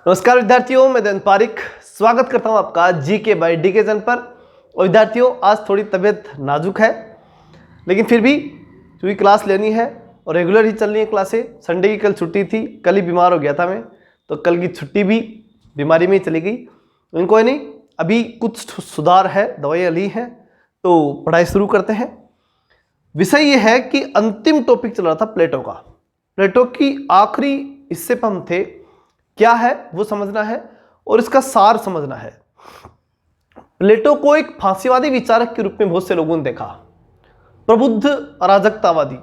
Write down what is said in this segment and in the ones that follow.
नमस्कार विद्यार्थियों, मैं दयंत पारिक स्वागत करता हूं आपका जीके बाय डीके चैनल पर। और विद्यार्थियों, आज थोड़ी तबीयत नाजुक है, लेकिन फिर भी क्योंकि क्लास लेनी है और रेगुलर ही चल रही है क्लासें। संडे की कल छुट्टी थी, कल ही बीमार हो गया था मैं, तो कल की छुट्टी भी बीमारी में ही चली गई। कोई नहीं, अभी कुछ सुधार है, दवाइयाँ ली हैं, तो पढ़ाई शुरू करते हैं। विषय ये है कि अंतिम टॉपिक चल रहा था प्लेटो का। प्लेटो की आखिरी हिस्से पर हम थे, क्या है वो समझना है और इसका सार समझना है। प्लेटो को एक फांसीवादी विचारक के रूप में बहुत से लोगों ने देखा। प्रबुद्ध अराजकतावादी,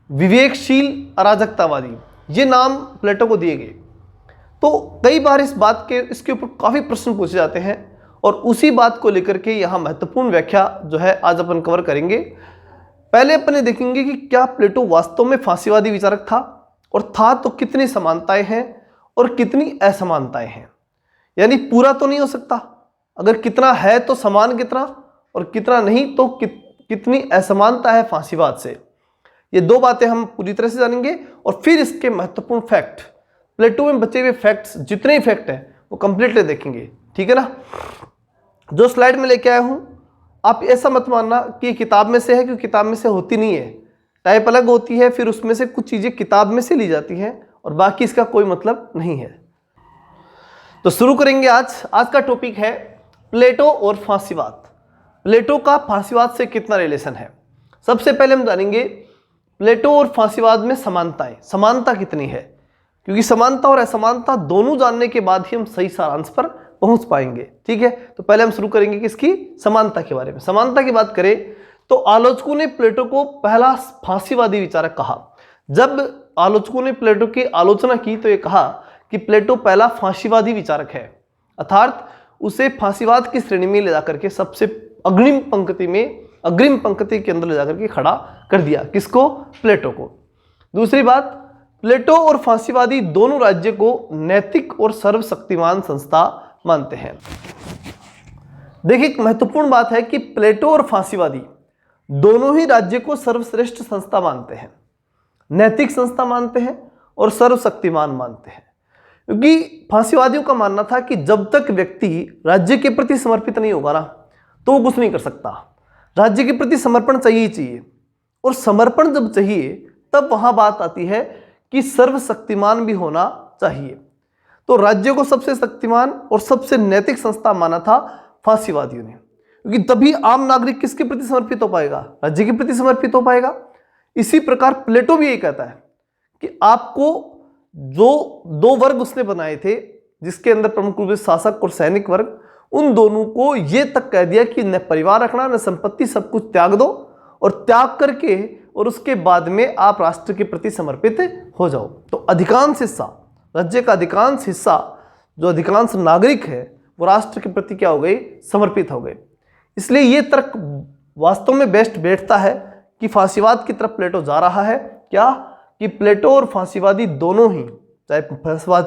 विवेकशील अराजकतावादी, ये नाम प्लेटो को दिए गए। तो कई बार इसके ऊपर काफी प्रश्न पूछे जाते हैं और उसी बात को लेकर के यहाँ महत्वपूर्ण व्याख्या जो है आज अपन कवर करेंगे। पहले अपन देखेंगे कि क्या प्लेटो वास्तव में फांसीवादी विचारक था, और था तो कितनी समानताएं हैं और कितनी असमानताएं हैं। यानी पूरा तो नहीं हो सकता, अगर कितना है तो समान कितना, और कितना नहीं तो कितनी असमानता है फांसीवाद से। ये दो बातें हम पूरी तरह से जानेंगे और फिर इसके महत्वपूर्ण फैक्ट, प्लेटो में बचे हुए फैक्ट्स, जितने फैक्ट हैं वो कंप्लीटली देखेंगे। ठीक है ना। जो स्लाइड में लेके आया हूं, आप ऐसा मत मानना कि किताब में से है, क्योंकि किताब में से होती नहीं है, टाइप अलग होती है, फिर उसमें से कुछ चीजें किताब में से ली जाती हैं और बाकी इसका कोई मतलब नहीं है। तो शुरू करेंगे। आज का टॉपिक है प्लेटो और फांसीवाद। प्लेटो का फांसीवाद से कितना रिलेशन है। सबसे पहले हम जानेंगे प्लेटो और फांसीवाद में समानताएं, समानता कितनी है, क्योंकि समानता और असमानता दोनों जानने के बाद ही हम सही सारांश पर पहुंच पाएंगे। ठीक है, तो पहले हम शुरू करेंगे किसकी, समानता के बारे में। समानता की बात करें तो आलोचकों ने प्लेटो को पहला फांसीवादी विचारक कहा। जब आलोचकों ने प्लेटो की आलोचना की तो ये कहा कि प्लेटो पहला फांसीवादी विचारक है, अर्थात उसे फांसीवाद की श्रेणी में ले जाकर के सबसे अग्रिम पंक्ति के अंदर ले जाकर के खड़ा कर दिया। किसको, प्लेटो को। दूसरी बात, प्लेटो और फांसीवादी दोनों राज्य को नैतिक और सर्वशक्तिमान संस्था मानते हैं। देखिए, एक महत्वपूर्ण बात है कि प्लेटो और फांसीवादी दोनों ही राज्य को सर्वश्रेष्ठ संस्था मानते हैं, नैतिक संस्था मानते हैं और सर्वशक्तिमान मानते हैं। क्योंकि फांसीवादियों का मानना था कि जब तक व्यक्ति राज्य के प्रति समर्पित नहीं होगा ना, तो वो कुछ नहीं कर सकता। राज्य के प्रति समर्पण चाहिए ही चाहिए, और समर्पण जब चाहिए तब वहां बात आती है कि सर्वशक्तिमान भी होना चाहिए। तो राज्य को सबसे शक्तिमान और सबसे नैतिक संस्था माना था फांसीवादियों ने, क्योंकि तभी आम नागरिक किसके प्रति समर्पित हो पाएगा, राज्य के प्रति समर्पित हो पाएगा। इसी प्रकार प्लेटो भी यही कहता है कि आपको जो दो वर्ग उसने बनाए थे, जिसके अंदर प्रमुख रूप से शासक और सैनिक वर्ग, उन दोनों को यह तक कह दिया कि न परिवार रखना न संपत्ति, सब कुछ त्याग दो, और त्याग करके और उसके बाद में आप राष्ट्र के प्रति समर्पित हो जाओ। तो अधिकांश हिस्सा, राज्य का अधिकांश हिस्सा, जो अधिकांश नागरिक है, वो राष्ट्र के प्रति क्या हो गए, समर्पित हो गए। इसलिए ये तर्क वास्तव में बेस्ट बैठता है कि फांसीवाद की तरफ प्लेटो जा रहा है। क्या कि प्लेटो और फांसीवादी दोनों ही, चाहे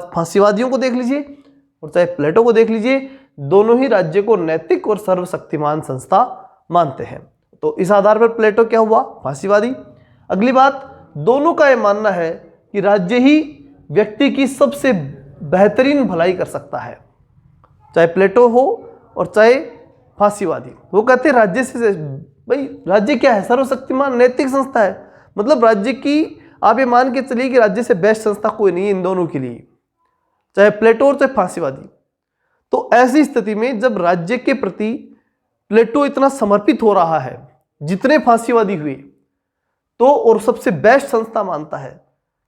फांसीवादियों को देख लीजिए और चाहे प्लेटो को देख लीजिए, दोनों ही राज्य को नैतिक और सर्वशक्तिमान संस्था मानते हैं। तो इस आधार पर प्लेटो क्या हुआ, फांसीवादी। अगली बात, दोनों का यह मानना है कि राज्य ही व्यक्ति की सबसे बेहतरीन भलाई कर सकता है, चाहे प्लेटो हो और चाहे फांसीवादी। वो कहते हैं राज्य से, भाई राज्य क्या है, सर्वशक्तिमान नैतिक संस्था है। मतलब राज्य की, आप ये मान के चलिए कि राज्य से बेस्ट संस्था कोई नहीं है इन दोनों के लिए, चाहे प्लेटो और चाहे फांसीवादी। तो ऐसी स्थिति में जब राज्य के प्रति प्लेटो इतना समर्पित हो रहा है जितने फांसीवादी हुए, तो और सबसे बेस्ट संस्था मानता है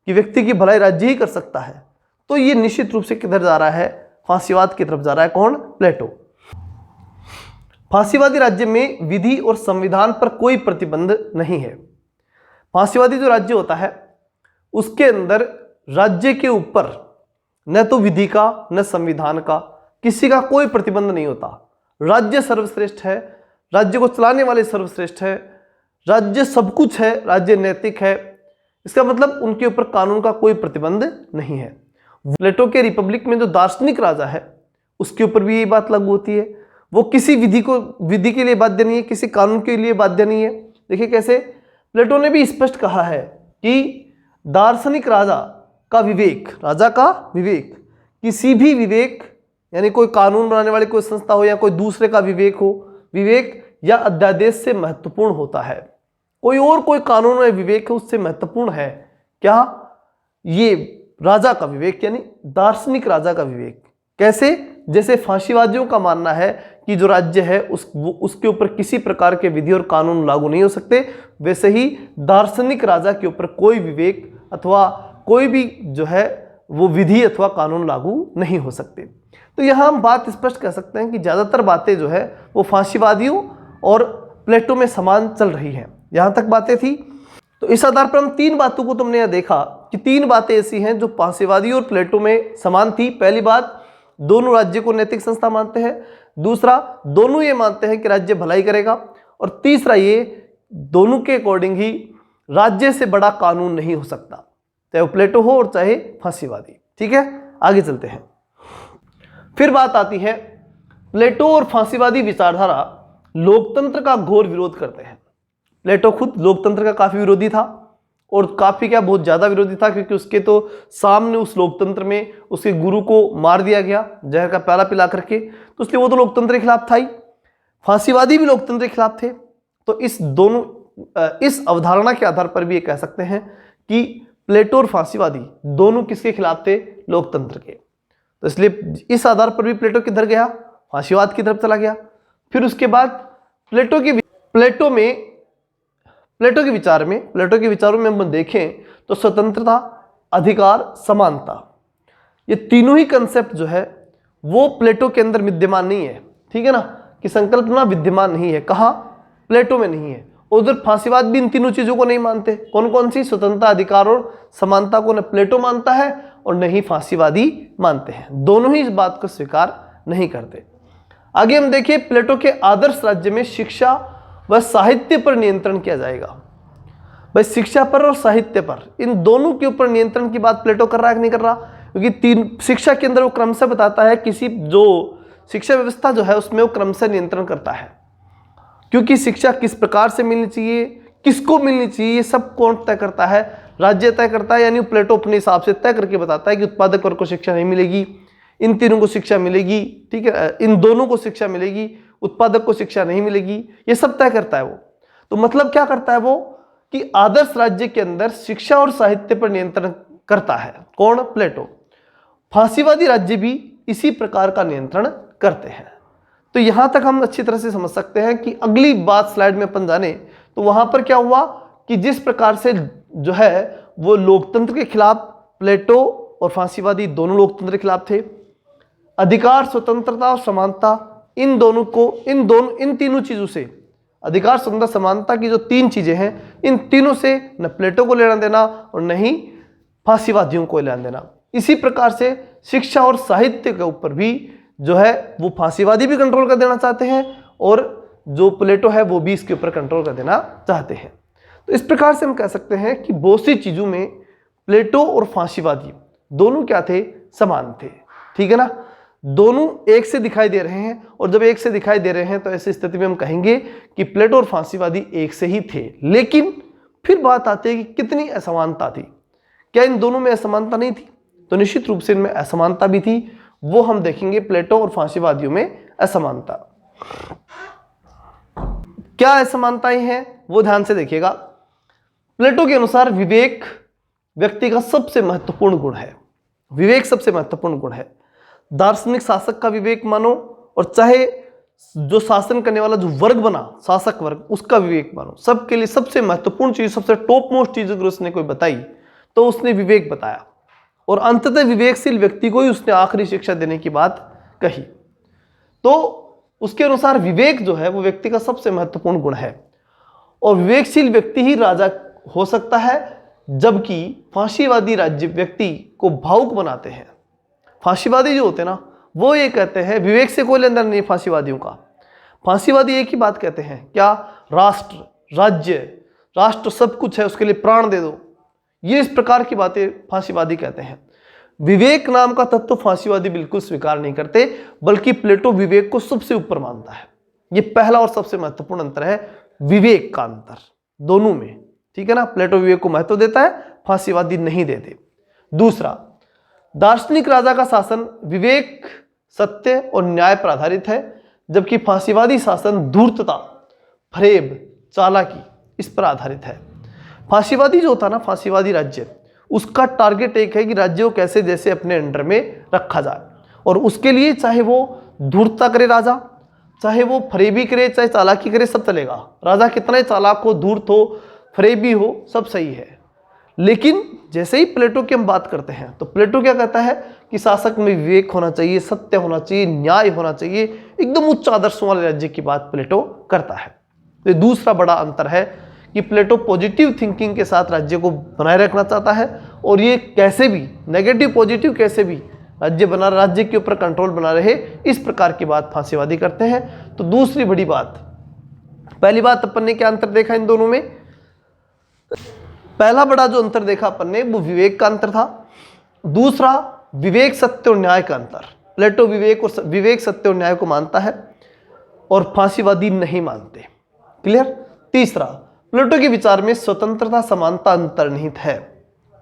कि व्यक्ति की भलाई राज्य ही कर सकता है, तो ये निश्चित रूप से किधर जा रहा है, फांसीवाद की तरफ जा रहा है। कौन, प्लेटो। फांसीवादी राज्य में विधि और संविधान पर कोई प्रतिबंध नहीं है। फांसीवादी जो राज्य होता है उसके अंदर राज्य के ऊपर न तो विधि का न संविधान का, किसी का कोई प्रतिबंध नहीं होता। राज्य सर्वश्रेष्ठ है, राज्य को चलाने वाले सर्वश्रेष्ठ है, राज्य सब कुछ है, राज्य नैतिक है। इसका मतलब उनके ऊपर कानून का कोई प्रतिबंध नहीं है। प्लेटो के रिपब्लिक में जो दार्शनिक राजा है उसके ऊपर भी यही बात लागू होती है। वो किसी विधि के लिए बाध्य नहीं है, किसी कानून के लिए बाध्य नहीं है। देखिए कैसे, प्लेटो ने भी स्पष्ट कहा है कि दार्शनिक राजा का विवेक किसी भी विवेक यानी कोई कानून बनाने वाली कोई संस्था हो या कोई दूसरे का विवेक हो, विवेक या अध्यादेश से महत्वपूर्ण होता है। कोई कानून या विवेक है उससे महत्वपूर्ण है क्या? ये राजा का विवेक यानी दार्शनिक राजा का विवेक। कैसे? जैसे फांसीवादियों का मानना है कि जो राज्य है उसके ऊपर किसी प्रकार के विधि और कानून लागू नहीं हो सकते, वैसे ही दार्शनिक राजा के ऊपर कोई विवेक अथवा कोई भी जो है वो विधि अथवा कानून लागू नहीं हो सकते। तो यहाँ हम बात स्पष्ट कर सकते हैं कि ज़्यादातर बातें जो है वो फांसीवादियों और प्लेटो में समान चल रही हैं। यहाँ तक बातें थी। तो इस आधार पर हम तीन बातों को तुमने यह देखा कि तीन बातें ऐसी हैं जो फांसीवादी और प्लेटो में समान थी। पहली बात, दोनों राज्य को नैतिक संस्था मानते हैं। दूसरा, दोनों ये मानते हैं कि राज्य भलाई करेगा। और तीसरा, ये दोनों के अकॉर्डिंग ही राज्य से बड़ा कानून नहीं हो सकता, चाहे वो प्लेटो हो और चाहे फांसीवादी। ठीक है, आगे चलते हैं। फिर बात आती है, प्लेटो और फांसीवादी विचारधारा लोकतंत्र का घोर विरोध करते हैं। प्लेटो खुद लोकतंत्र का काफी विरोधी था और काफी क्या बहुत ज्यादा विरोधी था, क्योंकि उसके तो सामने उस लोकतंत्र में उसके गुरु को मार दिया गया जहर का प्याला पिला करके, तो इसलिए वो तो लोकतंत्र के खिलाफ था ही। फांसीवादी भी लोकतंत्र के खिलाफ थे। तो इस अवधारणा के आधार पर भी ये कह सकते हैं कि प्लेटो और फांसीवादी दोनों किसके खिलाफ थे? लोकतंत्र के। तो इसलिए इस आधार पर भी प्लेटो किधर गया? फांसीवाद की तरफ चला गया। फिर उसके बाद प्लेटो के विचारों में हम देखें तो स्वतंत्रता, अधिकार, समानता, ये तीनों ही कंसेप्ट जो है वो प्लेटो के अंदर विद्यमान नहीं है। ठीक है ना, कि संकल्पना विद्यमान नहीं है। कहाँ? प्लेटो में नहीं है। उधर फांसीवाद भी इन तीनों चीजों को नहीं मानते। कौन कौन सी? स्वतंत्रता, अधिकार और समानता को न प्लेटो मानता है और न ही फांसीवादी मानते हैं। दोनों ही इस बात को स्वीकार नहीं करते। आगे हम देखिए, प्लेटो के आदर्श राज्य में शिक्षा व साहित्य पर नियंत्रण किया जाएगा। भाई शिक्षा पर और साहित्य पर, इन दोनों के ऊपर नियंत्रण की बात प्लेटो कर रहा है कि नहीं कर रहा? क्योंकि शिक्षा के अंदर वो क्रमशः बताता है, किसी जो शिक्षा व्यवस्था जो है उसमें वो क्रमशः नियंत्रण करता है। क्योंकि शिक्षा किस प्रकार से मिलनी चाहिए, किसको मिलनी चाहिए, ये सब कौन तय करता है? राज्य तय करता है। यानी प्लेटो अपने हिसाब से तय करके बताता है कि उत्पादक वर्ग को शिक्षा नहीं मिलेगी, इन तीनों को शिक्षा मिलेगी। ठीक है, इन दोनों को शिक्षा मिलेगी, उत्पादक को शिक्षा नहीं मिलेगी, ये सब तय करता है वो। तो मतलब क्या करता है वो कि आदर्श राज्य के अंदर शिक्षा और साहित्य पर नियंत्रण करता है। कौन? प्लेटो। फांसीवादी राज्य भी इसी प्रकार का नियंत्रण करते हैं। तो यहां तक हम अच्छी तरह से समझ सकते हैं कि अगली बात स्लाइड में अपन जाने तो वहां पर क्या हुआ कि जिस प्रकार से जो है वो लोकतंत्र के खिलाफ प्लेटो और फांसीवादी दोनों लोकतंत्र के खिलाफ थे। अधिकार, स्वतंत्रता और समानता, इन तीनों चीजों से, अधिकार, स्वतंत्रता, समानता की जो तीन चीजें हैं, इन तीनों से न प्लेटो को लेना देना और न ही फांसीवादियों को लेना देना। इसी प्रकार से शिक्षा और साहित्य के ऊपर भी जो है वो फांसीवादी भी कंट्रोल कर देना चाहते हैं और जो प्लेटो है वो भी इसके ऊपर कंट्रोल कर देना चाहते हैं। तो इस प्रकार से हम कह सकते हैं कि बहुत सी चीजों में प्लेटो और फांसीवादी दोनों क्या थे? समान थे। ठीक है ना, दोनों एक से दिखाई दे रहे हैं। और जब एक से दिखाई दे रहे हैं तो ऐसी स्थिति में हम कहेंगे कि प्लेटो और फांसीवादी एक से ही थे। लेकिन फिर बात आती है कि कितनी असमानता थी। क्या इन दोनों में असमानता नहीं थी? तो निश्चित रूप से इनमें असमानता भी थी। वो हम देखेंगे प्लेटो और फांसीवादियों में असमानता। क्या असमानताएं हैं वो ध्यान से देखिएगा। प्लेटो के अनुसार विवेक व्यक्ति का सबसे महत्वपूर्ण गुण है। विवेक सबसे महत्वपूर्ण गुण है। दार्शनिक शासक का विवेक मानो और चाहे जो शासन करने वाला जो वर्ग बना, शासक वर्ग, उसका विवेक मानो। सबके लिए सबसे महत्वपूर्ण चीज, सबसे टॉप मोस्ट चीज अगर उसने कोई बताई तो उसने विवेक बताया। और अंततः विवेकशील व्यक्ति को ही उसने आखिरी शिक्षा देने की बात कही। तो उसके अनुसार विवेक जो है वो व्यक्ति का सबसे महत्वपूर्ण गुण है। और विवेकशील व्यक्ति ही राजा हो सकता है, जबकि फांसीवादी राज्य व्यक्ति को भावुक बनाते हैं। फांसीवादी जो होते हैं ना, वो ये कहते हैं, विवेक से कोई लेन देन नहीं फांसीवादियों का। फांसीवादी एक ही बात कहते हैं, क्या? राष्ट्र, राज्य, राष्ट्र सब कुछ है, उसके लिए प्राण दे दो। ये इस प्रकार की बातें फांसीवादी कहते हैं। विवेक नाम का तत्व फांसीवादी बिल्कुल स्वीकार नहीं करते, बल्कि प्लेटो विवेक को सबसे ऊपर मानता है। ये पहला और सबसे महत्वपूर्ण अंतर है, विवेक का अंतर दोनों में। ठीक है ना, प्लेटो विवेक को महत्व देता है, फांसीवादी नहीं देते। दूसरा, दार्शनिक राजा का शासन विवेक, सत्य और न्याय पर आधारित है, जबकि फांसीवादी शासन धूर्तता, फरेब, चालाकी इस पर आधारित है। फांसीवादी जो होता है ना, फांसीवादी राज्य, उसका टारगेट एक है कि राज्य को कैसे जैसे अपने अंडर में रखा जाए, और उसके लिए चाहे वो धूर्तता करे राजा, चाहे वो फरेबी करे, चाहे चालाकी करे, सब चलेगा। राजा कितना ही चालाक हो, धूर्त हो, फरेबी हो, सब सही है। लेकिन जैसे ही प्लेटो की हम बात करते हैं तो प्लेटो क्या कहता है कि शासक में विवेक होना चाहिए, सत्य होना चाहिए, न्याय होना चाहिए, एकदम उच्च आदर्शों वाले राज्य की बात प्लेटो करता है। तो ये दूसरा बड़ा अंतर है कि प्लेटो पॉजिटिव थिंकिंग के साथ राज्य को बनाए रखना चाहता है, और ये कैसे भी नेगेटिव पॉजिटिव कैसे भी राज्य के ऊपर कंट्रोल बना रहे, इस प्रकार की बात फांसीवादी करते हैं। तो दूसरी बड़ी बात, पहली बात अपन ने क्या अंतर देखा इन दोनों में, पहला बड़ा जो अंतर देखा अपन ने वो विवेक का अंतर था। दूसरा विवेक, सत्य और न्याय का अंतर। प्लेटो विवेक, सत्य और न्याय को मानता है और फांसीवादी नहीं मानते। क्लियर। तीसरा, प्लेटो के विचार में स्वतंत्रता, समानता अंतर्निहित है।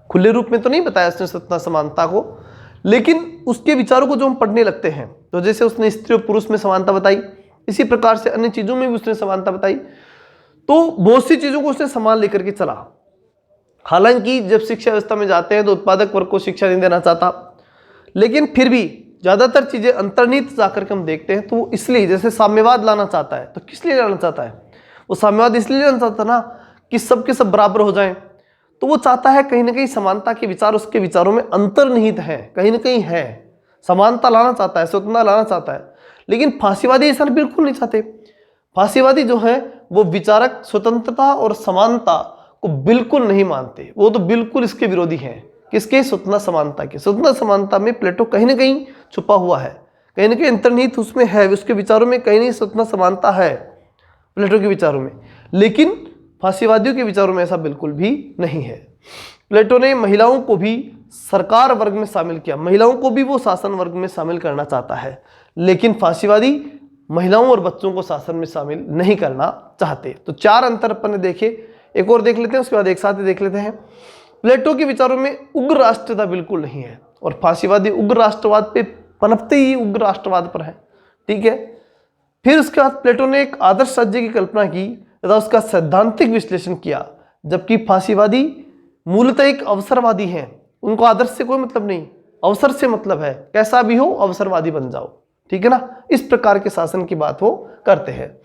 खुले रूप में तो नहीं बताया उसने स्वतंत्रता समानता को, लेकिन उसके विचारों को जो हम पढ़ने लगते हैं, तो जैसे उसने स्त्री और पुरुष में समानता बताई, इसी प्रकार से अन्य चीजों में भी उसने समानता बताई। तो बहुत सी चीजों को उसने समान लेकर के चला। हालांकि जब शिक्षा व्यवस्था में जाते हैं तो उत्पादक वर्ग को शिक्षा नहीं देना चाहता, लेकिन फिर भी ज्यादातर चीजें अंतर्निहित जाकर के हम देखते हैं। तो वो इसलिए जैसे साम्यवाद लाना चाहता है, तो किस लिए लाना चाहता है वो? साम्यवाद इसलिए लाना चाहता ना कि सब के सब बराबर हो जाएं। तो वो चाहता है कहीं ना कहीं समानता के विचार उसके विचारों में अंतर्निहित है, कहीं ना कहीं है, समानता लाना चाहता है, स्वतंत्रता लाना चाहता है। लेकिन फांसीवादी ऐसा बिल्कुल नहीं चाहते। फांसीवादी जो है वो विचारक स्वतंत्रता और समानता को बिल्कुल नहीं मानते, वो तो बिल्कुल इसके विरोधी हैं। किसके? स्वतंत्रता समानता के। स्वतंत्रता समानता में प्लेटो कहीं ना कहीं छुपा हुआ है, कहीं ना कहीं अंतर्निहित उसमें है, उसके विचारों में कहीं नहीं स्वतंत्रता समानता है प्लेटो के विचारों में। लेकिन फांसीवादियों के विचारों में ऐसा बिल्कुल भी नहीं है। प्लेटो ने महिलाओं को भी सरकार वर्ग में शामिल किया, महिलाओं को भी वो शासन वर्ग में शामिल करना चाहता है, लेकिन फांसीवादी महिलाओं और बच्चों को शासन में शामिल नहीं करना चाहते। तो चार अंतर अपन ने देखे, एक और देख लेते हैं, उसके बाद एक साथ ही देख लेते हैं। प्लेटो के विचारों में उग्र राष्ट्रवाद बिल्कुल नहीं है, और फांसीवादी उग्र राष्ट्रवाद पे पनपते ही उग्र राष्ट्रवाद पर है। ठीक है। फिर उसके बाद प्लेटो ने एक आदर्श राज्य की कल्पना की तथा उसका सैद्धांतिक विश्लेषण किया, जबकि फांसीवादी मूलतः एक अवसरवादी हैं। उनको आदर्श से कोई मतलब नहीं, अवसर से मतलब है, कैसा भी हो अवसरवादी बन जाओ। ठीक है ना। इस प्रकार के शासन की बात वो करते हैं।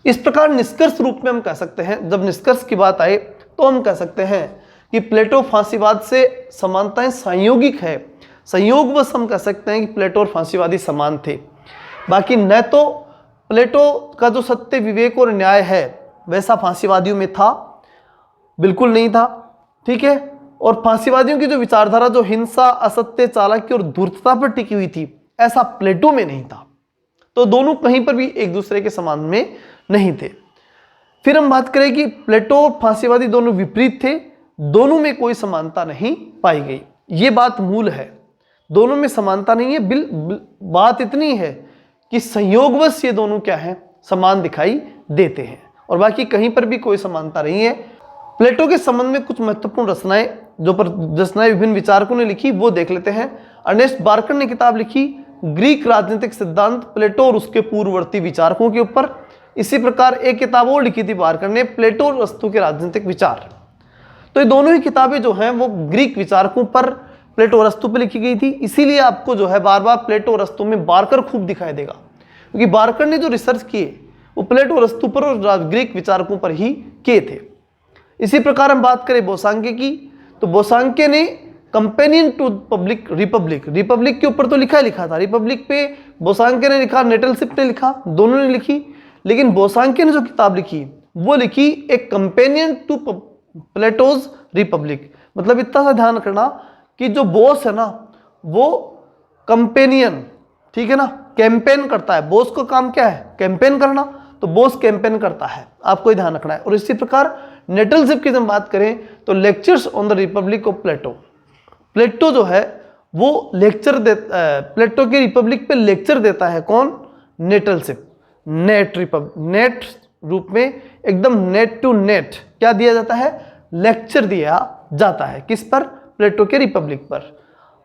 इस प्रकार निष्कर्ष रूप में हम कह सकते हैं, जब निष्कर्ष की बात आए तो हम कह सकते हैं कि प्लेटो फांसीवाद से समानताएं संयोगिक है। संयोगवश हम कह सकते हैं कि प्लेटो और फांसीवादी समान थे। बाकी न तो प्लेटो का जो सत्य, विवेक और न्याय है वैसा फांसीवादियों में था, बिल्कुल नहीं था। ठीक है। और फांसीवादियों की जो विचारधारा जो हिंसा, असत्य, चालाकी और धूर्तता पर टिकी हुई थी, ऐसा प्लेटो में नहीं था। तो दोनों कहीं पर भी एक दूसरे के समान में नहीं थे। फिर हम बात करें कि प्लेटो और फांसीवादी दोनों विपरीत थे, दोनों में कोई समानता नहीं पाई गई। ये बात मूल है, दोनों में समानता नहीं है। बात इतनी है कि संयोगवश ये दोनों क्या है, समान दिखाई देते हैं, और बाकी कहीं पर भी कोई समानता नहीं है। प्लेटो के संबंध में कुछ महत्वपूर्ण रचनाएं विभिन्न विचारकों ने लिखी, वो देख लेते हैं। अर्नेस्ट बार्कर ने किताब लिखी ग्रीक राजनीतिक सिद्धांत, प्लेटो और उसके पूर्ववर्ती विचारकों के ऊपर। इसी प्रकार एक किताब और लिखी थी बार्कर ने, प्लेटो और अरस्तू के राजनीतिक विचार। तो ये दोनों ही किताबें जो हैं वो ग्रीक विचारकों पर, प्लेटो और अरस्तू पर लिखी गई थी। इसीलिए आपको जो है बार बार प्लेटो और अरस्तू में बार्कर खूब दिखाई देगा, क्योंकि बार्कर ने जो रिसर्च किए वो प्लेटो और अरस्तू पर और ग्रीक विचारकों पर ही किए थे। इसी प्रकार हम बात करें बोसांके की, तो बोसांके ने कंपेनियन टू रिपब्लिक के ऊपर तो लिखा था, रिपब्लिक पे बोसांके ने लिखा, नेटलशिप ने लिखा, दोनों ने लिखी। लेकिन बोसांके ने जो किताब लिखी वो लिखी एक कंपेनियन टू प्लेटोज रिपब्लिक। मतलब इतना सा ध्यान रखना कि जो बॉस है ना वो कंपेनियन, ठीक है ना, कैंपेन करता है। बॉस का काम क्या है? कैंपेन करना, तो बॉस कैंपेन करता है, आपको ध्यान रखना है। और इसी प्रकार नेटलशिप की जब बात करें तो lectures on the Republic of Plato, Plato जो है वो लेक्चर प्लेटो की रिपब्लिक पे लेक्चर देता है। कौन? नेटलशिप। नेट रूप में एकदम नेट टू नेट क्या दिया जाता है? लेक्चर दिया जाता है। किस पर? प्लेटो के रिपब्लिक पर।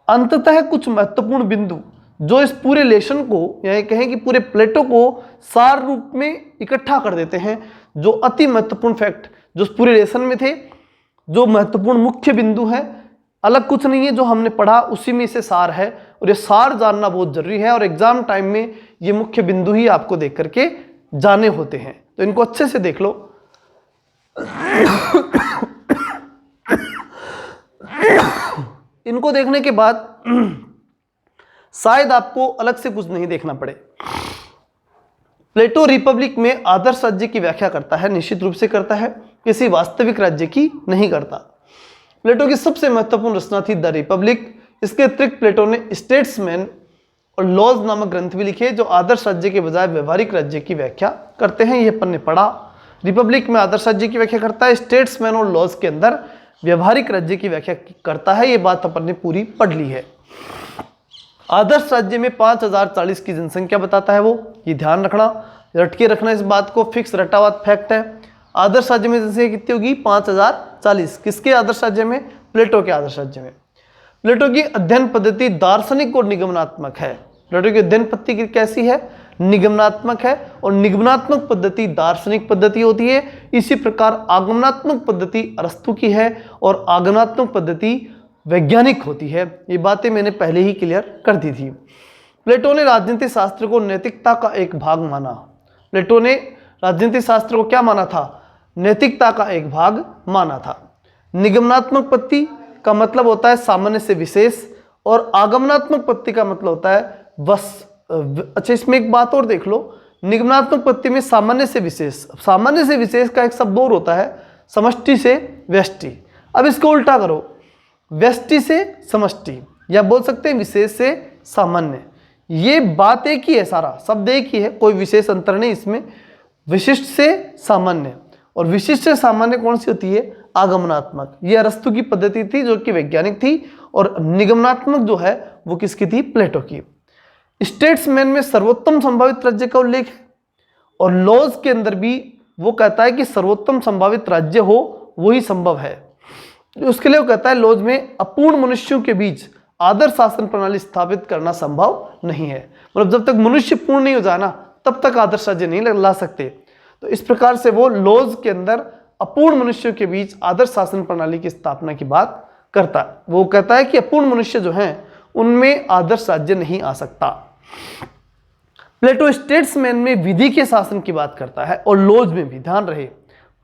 अंततः कुछ महत्वपूर्ण बिंदु जो इस पूरे लेशन को या कहें कि पूरे प्लेटो को सार रूप में इकट्ठा कर देते हैं, जो अति महत्वपूर्ण फैक्ट जो इस पूरे लेशन में थे, जो महत्वपूर्ण मुख्य बिंदु हैं, अलग कुछ नहीं है, जो हमने पढ़ा उसी में से सार है। और ये सार जानना बहुत जरूरी है और एग्जाम टाइम में ये मुख्य बिंदु ही आपको देख करके जाने होते हैं, तो इनको अच्छे से देख लो। इनको देखने के बाद शायद आपको अलग से कुछ नहीं देखना पड़े। प्लेटो रिपब्लिक में आदर्श राज्य की व्याख्या करता है, निश्चित रूप से करता है, किसी वास्तविक राज्य की नहीं करता। प्लेटो की सबसे महत्वपूर्ण रचना थी द रिपब्लिक। इसके अतिरिक्त प्लेटो ने स्टेट्समैन और लॉज नामक ग्रंथ भी लिखे जो आदर्श राज्य के बजाय व्यवहारिक राज्य की व्याख्या करते हैं। ये अपन ने पढ़ा। रिपब्लिक में आदर्श राज्य की व्याख्या करता है, स्टेट्समैन और लॉज के अंदर व्यवहारिक राज्य की व्याख्या करता है। ये बात अपन ने पूरी पढ़ ली है। आदर्श राज्य में 5040 की जनसंख्या बताता है वो, ये ध्यान रखना, रटके रखना इस बात को, फिक्स रटा हुआ फैक्ट है। आदर्श राज्य में जनसंख्या कितनी होगी? 5040। किसके आदर्श राज्य में? प्लेटो के आदर्श राज्य में। प्लेटो की अध्ययन पद्धति दार्शनिक और निगमनात्मक है। प्लेटो की अध्ययन पद्धति कैसी है? निगमनात्मक है। और निगमनात्मक पद्धति दार्शनिक पद्धति होती है। इसी प्रकार आगमनात्मक पद्धति अरस्तु की है और आगमनात्मक पद्धति वैज्ञानिक होती है। ये बातें मैंने पहले ही क्लियर कर दी थी। प्लेटो ने राजनीति शास्त्र को नैतिकता का एक भाग माना। प्लेटो ने राजनीति शास्त्र को क्या माना था? नैतिकता का एक भाग माना था। निगमनात्मक पद्धति का मतलब होता है सामान्य से विशेष, और आगमनात्मक पद्धति का मतलब होता है बस। अच्छा, इसमें एक बात और देख लो, निगमनात्मक पद्धति में सामान्य से विशेष, सामान्य से विशेष का एक शब्द और होता है समष्टि से व्यष्टि। अब इसको उल्टा करो, व्यष्टि से समष्टि, या बोल सकते हैं विशेष से सामान्य। ये बात एक ही है, सारा शब्द एक ही है, कोई विशेष अंतर नहीं इसमें। विशिष्ट से सामान्य, और विशिष्ट से सामान्य कौन सी होती है? आगमनात्मक। ये अरस्तु की पद्धति थी जो कि वैज्ञानिक थी, और निगमनात्मक जो है वो किसकी थी? प्लेटो की। स्टेट्समैन में सर्वोत्तम संभावित राज्य का उल्लेख है, और लॉज के अंदर भी वो कहता है कि सर्वोत्तम संभावित राज्य हो वही संभव है। उसके लिए वो कहता है लॉज में अपूर्ण मनुष्यों के बीच आदर्श शासन प्रणाली स्थापित करना संभव नहीं है। मतलब जब तक मनुष्य पूर्ण नहीं हो जाए ना, तब तक आदर्श राज्य नहीं ला सकते। तो इस प्रकार से वो लॉज के अंदर अपूर्ण मनुष्यों के बीच आदर्श शासन प्रणाली की स्थापना की बात करता है। वो कहता है कि अपूर्ण मनुष्य जो हैं उनमें आदर्श राज्य नहीं आ सकता। प्लेटो स्टेट्समैन में विधि के शासन की बात करता है, और लॉज में भी, ध्यान रहे,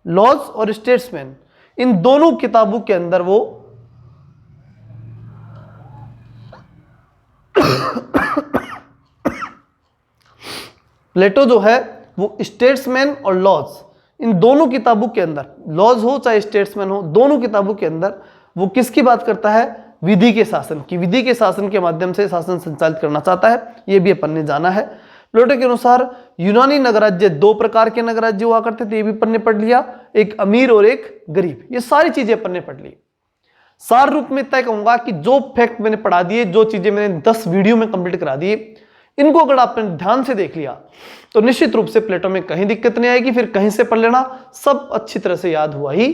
लॉज और स्टेट्समैन इन दोनों किताबों के अंदर वो प्लेटो जो है वो स्टेट्समैन और लॉज, इन दोनों किताबों के अंदर, लॉज हो चाहे स्टेट्समैन हो, दोनों किताबों के अंदर वो किसकी बात करता है? विधि के शासन की। विधि के शासन के माध्यम से शासन संचालित करना चाहता है। ये भी अपन ने जाना है। प्लेटो के अनुसार यूनानी नगराज्य 2 प्रकार के नगराज्य हुआ करते थे, ये भी अपन ने पढ़ लिया, एक अमीर और एक गरीब। ये सारी चीजें अपन ने पढ़ ली। सार रूप में तय कहूंगा कि जो फैक्ट मैंने पढ़ा दिए, जो चीजें मैंने 10 वीडियो में कंप्लीट करा दिए, इनको अगर आपने ध्यान से देख लिया तो निश्चित रूप से प्लेटो में कहीं दिक्कत नहीं आएगी। फिर कहीं से पढ़ लेना, सब अच्छी तरह से याद हुआ ही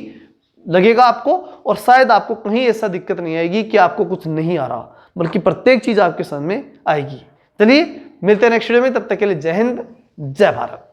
लगेगा आपको, और शायद आपको कहीं ऐसा दिक्कत नहीं आएगी कि आपको कुछ नहीं आ रहा, बल्कि प्रत्येक चीज आपके समझ में आएगी। चलिए मिलते हैं नेक्स्ट वीडियो में, तब तक के लिए जय हिंद, जय भारत।